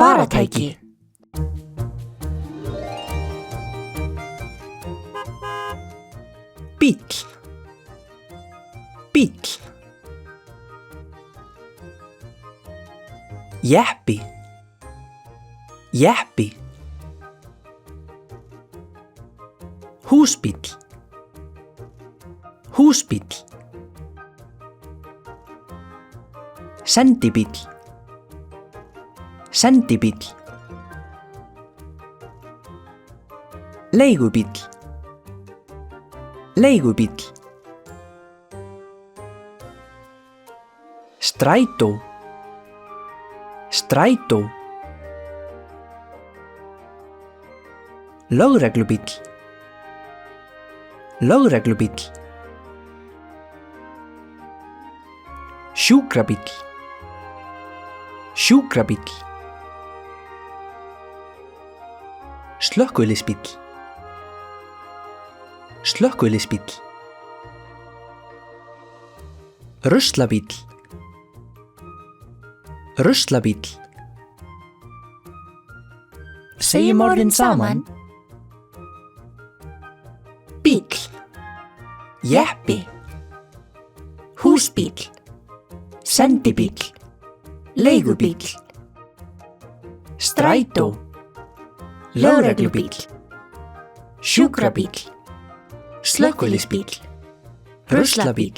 Farartæki. Bíll. Bíll. Jeppi. Jeppi. Húsbíll. Húsbíll. Sendibíll. Sendibíll. Leigubíll. Leigubíll. Strætó. Strætó. Lögreglubíll. Lögreglubíll. Sjúkrabíll. Sjúkrabíll. Slökkviliðsbíll. Slökkviliðsbíll. Ruslabíll. Ruslabíll. Segjum orðin saman. Bíll. Jeppi. Húsbíll. Sendibíll. Leigubíll. Strætó. Lögreglubíll. Sjúkrabíll. Slökkviliðsbíll. Ruslabíll.